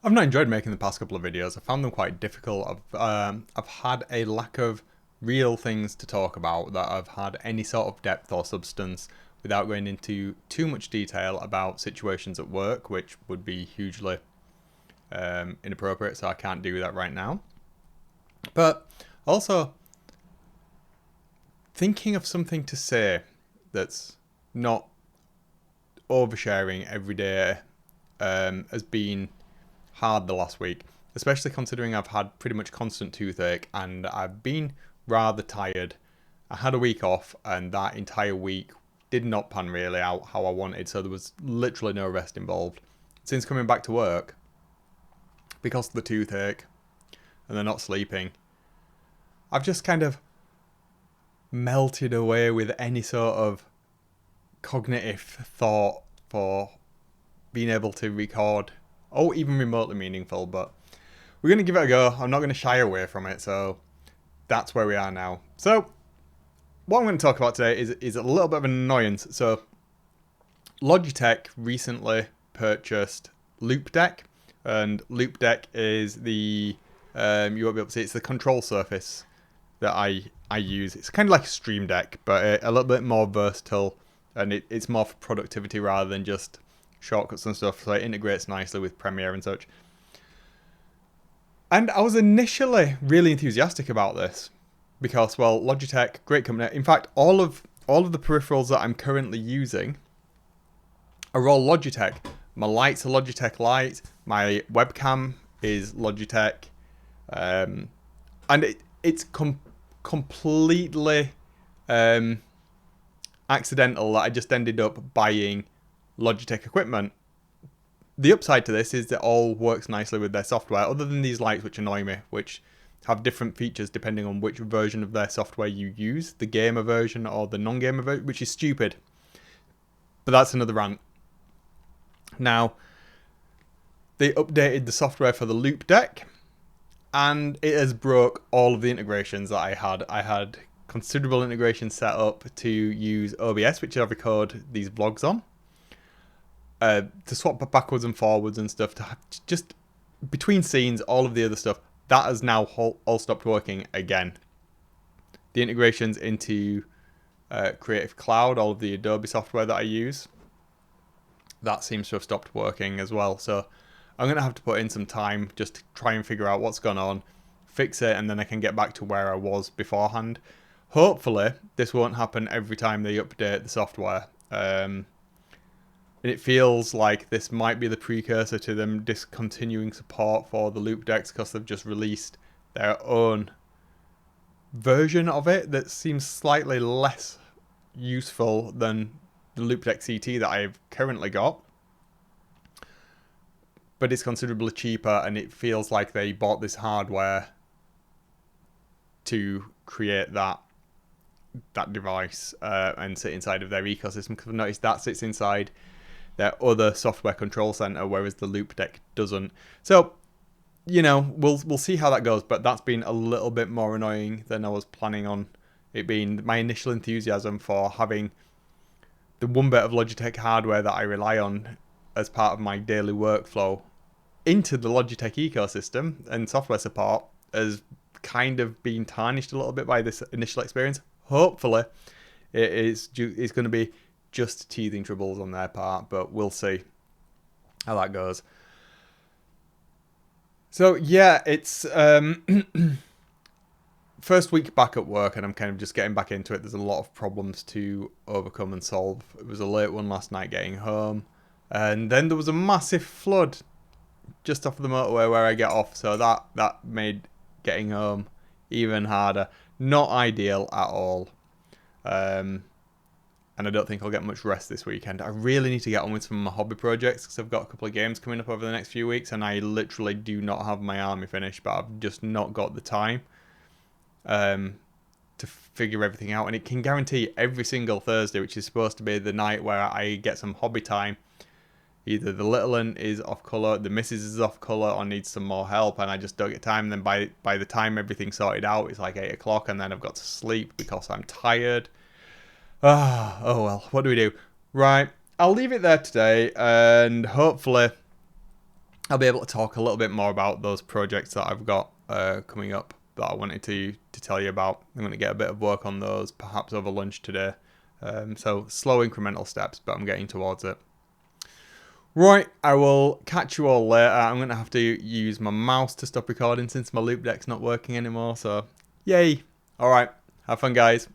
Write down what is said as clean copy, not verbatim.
I've not enjoyed making the past couple of videos. I found them quite difficult. I've had a lack of real things to talk about that have had any sort of depth or substance without going into too much detail about situations at work, which would be hugely inappropriate, so I can't do that right now. But also, thinking of something to say that's not oversharing every day has been hard the last week, especially considering I've had pretty much constant toothache and I've been rather tired. I had a week off and that entire week did not pan really out how I wanted, so there was literally no rest involved. Since coming back to work, because of the toothache and they're not sleeping, I've just kind of melted away with any sort of cognitive thought for being able to record, or even remotely meaningful, but we're going to give it a go. I'm not going to shy away from it, so that's where we are now. So what I'm going to talk about today is a little bit of an annoyance. So Logitech recently purchased Loupedeck, and Loupedeck is the you won't be able to see, it's the control surface that I use. It's kind of like a Stream Deck, but a little bit more versatile, and it's more for productivity rather than just shortcuts and stuff, so it integrates nicely with Premiere and such. And I was initially really enthusiastic about this because, well, Logitech, great company. In fact, all of the peripherals that I'm currently using are all Logitech. My lights are Logitech lights. My webcam is Logitech, and it's completely accidental that I just ended up buying Logitech equipment. The upside to this is that it all works nicely with their software, other than these lights which annoy me, which have different features depending on which version of their software you use, the gamer version or the non-gamer version, which is stupid. But that's another rant. Now, they updated the software for the Loupedeck, and it has broke all of the integrations that I had. I had considerable integration set up to use OBS, which I record these vlogs on, to swap backwards and forwards and stuff, to have just between scenes, all of the other stuff, that has now all stopped working again. The integrations into Creative Cloud, all of the Adobe software that I use, that seems to have stopped working as well. So I'm going to have to put in some time just to try and figure out what's gone on, fix it, and then I can get back to where I was beforehand. Hopefully, this won't happen every time they update the software. It feels like this might be the precursor to them discontinuing support for the Loupedeck because they've just released their own version of it that seems slightly less useful than the Loupedeck CT that I've currently got. But it's considerably cheaper, and it feels like they bought this hardware to create that device and sit inside of their ecosystem, because I've noticed that sits inside their other software control center, whereas the Loupedeck doesn't. So, you know, we'll see how that goes, but that's been a little bit more annoying than I was planning on it being. My initial enthusiasm for having the one bit of Logitech hardware that I rely on as part of my daily workflow into the Logitech ecosystem and software support has kind of been tarnished a little bit by this initial experience. Hopefully, it's going to be just teething troubles on their part, but we'll see how that goes. So yeah, it's first week back at work, and I'm kind of just getting back into it. There's a lot of problems to overcome and solve. It was a late one last night getting home, and then there was a massive flood just off the motorway where I get off, so that made getting home even harder. Not ideal at all. And I don't think I'll get much rest this weekend. I really need to get on with some of my hobby projects because I've got a couple of games coming up over the next few weeks, and I literally do not have my army finished, but I've just not got the time to figure everything out. And it can guarantee every single Thursday, which is supposed to be the night where I get some hobby time, either the little one is off colour, the missus is off colour, or needs some more help, and I just don't get time. And then by the time everything's sorted out, it's like 8 o'clock, and then I've got to sleep because I'm tired. Oh well, what do we do? Right, I'll leave it there today, and hopefully I'll be able to talk a little bit more about those projects that I've got coming up that I wanted to tell you about. I'm going to get a bit of work on those, perhaps over lunch today. So slow incremental steps, but I'm getting towards it. Right, I will catch you all later. I'm going to have to use my mouse to stop recording since my loop deck's not working anymore. So, yay. All right, have fun, guys.